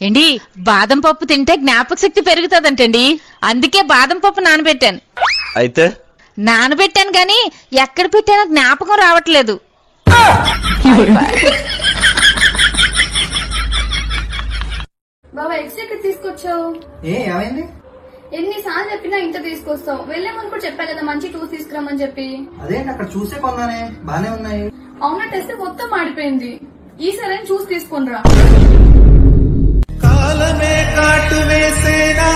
ఏంటి బాదం పప్పు తింటే జ్ఞాపక శక్తి పెరుగుతుందంటండి, అందుకే బాదం పప్పు నానబెట్టాను. అయితే నానబెట్టాను గాని ఎక్కడ పెట్టానో జ్ఞాపకం రావట్లేదు. బాబా ఎక్స్ ఎక్కడ తీసుకొచ్చావు? ఏమైంది? ఎన్నిసార్లు చెప్పినా ఇంత తీసుకొస్తావు. వెళ్లే ముందు కూడా చెప్పా కదా మంచి టూస్ తీసుకురామని చెప్పి. అదేంటి అక్కడ చూసే కొన్నానే, బానే ఉన్నాయి. అవునా, టెస్ట్ మొత్తం మాడిపోయింది. ఈసారి చూసి తీసుకునిరా. కాలమే కాటు వేసేనా,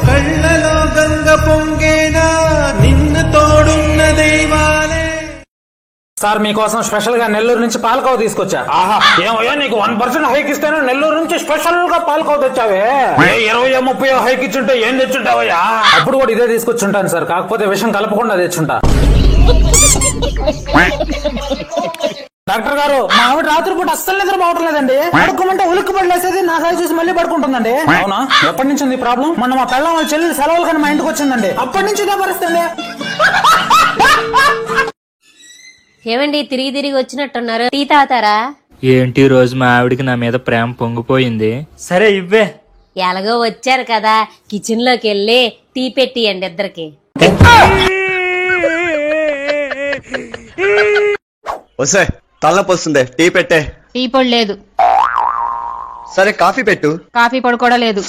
కళ్ళలో గంగ పొంగేనా, నిన్ను తోడున్న దైవాలే. సార్ మీకోసం స్పెషల్ గా నెల్లూరు నుంచి పాలకోవ తీసుకొచ్చా. ఆహా ఏమయ్యా నీకు 1% హైక్ ఇస్తాను, నెల్లూరు నుంచి స్పెషల్ గా పాలకోవ తెచ్చావే. 20-30 హైక్ ఇచ్చుంటే ఏం తెచ్చుంటావయ్యా? అప్పుడు కూడా ఇదే తీసుకొచ్చుంటాను సార్, కాకపోతే విషయం కలపకుండా తెచ్చుంటా. డాక్టర్ గారు మా ఆవిడ రాత్రిపూట అస్సలు నిద్ర పోవట్లేదండి. పడుకోమంటే ఉలిక్కి పడలేసేది, నా సైజ్ చూసి మళ్ళీ పడుకుంటుందండి. అవునా, ఎప్పటి నుంచి ఉంది ప్రాబ్లం? మొన్న మా పెళ్ళం వాళ్ళ చెల్లి సెలవులు కానీ మా ఇంటికి వచ్చిందండి, అప్పటి నుంచి ఇదే పరిస్థితి. ఏమండి తిరిగి తిరిగి వచ్చినట్టున్నారు, టీ తాగుతారా? ఏంటి రోజు మా ఆవిడికి నా మీద ప్రేమ పొంగిపోయింది. సరే ఇవ్వే. ఎలాగో వచ్చారు కదా, కిచెన్ లోకి వెళ్ళి టీ పెట్టియండి ఇద్దరికి. వస్తే తలనొప్పి వస్తుంది, టీ పెట్టే. టీ పొడి లేదు. సరే కాఫీ పెట్టు. కాఫీ పొడి కూడా లేదు.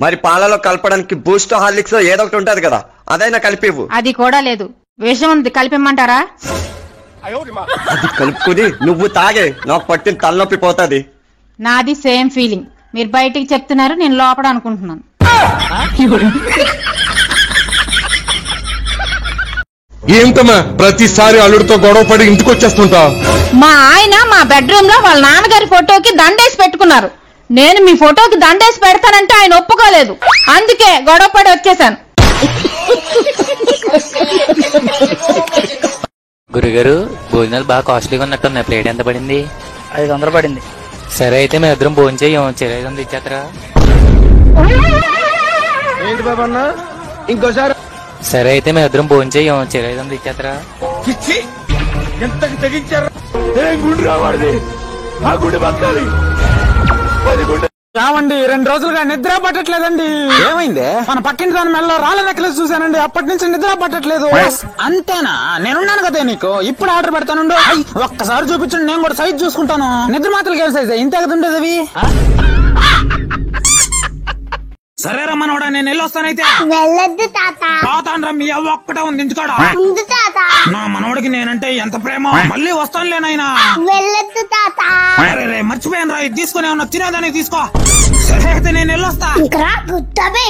మరి పాలలో కలపడానికి బూస్ట్ హార్లిక్స్ ఏదో ఒకటి ఉంటది కదా, అదైనా కలిపివు. అది కూడా లేదు. విషం ఉంది, కలిపిమ్మంటారా? అది కలుపుకుని నువ్వు తాగే, నాకు పట్టిన తలనొప్పి పోతుంది. నాది సేమ్ ఫీలింగ్. మీరు బయటికి చెప్తున్నారు, నేను లోపల అనుకుంటున్నాను. ఏంటమ్మా ప్రతిసారి అల్లుడితో గొడవ పడి ఇంటికి వచ్చేస్తుంటా? మా ఆయన మా బెడ్రూమ్ లో వాళ్ళ నాన్నగారి ఫోటోకి దండేసి పెట్టుకున్నారు. నేను మీ ఫోటోకి దండేసి పెడతానంటే ఆయన ఒప్పుకోలేదు, అందుకే గొడవ పడి వచ్చేసాను. గురుగారు భోజనాలు బాగా కాస్ట్లీగా ఉన్నట్టున్నాయి. ప్లేట్ ఎంత పడింది? 500 పడింది. సరే అయితే మేము ఇద్దరం భోజనం చెయ్యం, 500 ఇచ్చేతరా? ఏంటి బాబన్న ఇంకోసారి? సరే అయితే మేము ఇద్దరం భోజనం చెయ్యం, 500 ఇచ్చేతరా? ఎంతకు తెగించారు? గుండు రావాడిది, ఆ గుండె బతకాలి. రావండి 2 రోజులుగా నిద్ర పట్టట్లేదండి. ఏమైంది? మన పక్కింటి దాని మెల్ల రాళ్ళ నెక్లెస్ చూశానండి, అప్పటి నుంచి నిద్ర పట్టట్లేదు. అంతేనా? నేనున్నాను కదా నీకు, ఇప్పుడు ఆర్డర్ పెడతాను. ఒక్కసారి చూపించండి, నేను కూడా సైజ్ చూసుకుంటాను. నిద్ర మాత్రలు ఏం సైజ్? ఇంతే కదా ఉండేది అవి. సరేరా మనోడా, నేను వెళ్ళొస్తానైతే. వెళ్ళొద్దు తాత. తాతాన్రా మీ అవ్వ ఒక్కటే ఉంది ఇంటికాడ. ఉంది తాత. నా మనోడికి నేనంటే ఎంత ప్రేమ. మళ్ళీ వస్తానులేనాయనా. వెళ్ళొద్దు తాత. అరే మర్చిపోయాను రా, ఇది తీసుకుని ఏమన్నా తినేదానికి తీసుకో. సరే అయితే నేను వెళ్ళొస్తా. ఇంకా గుత్తబే.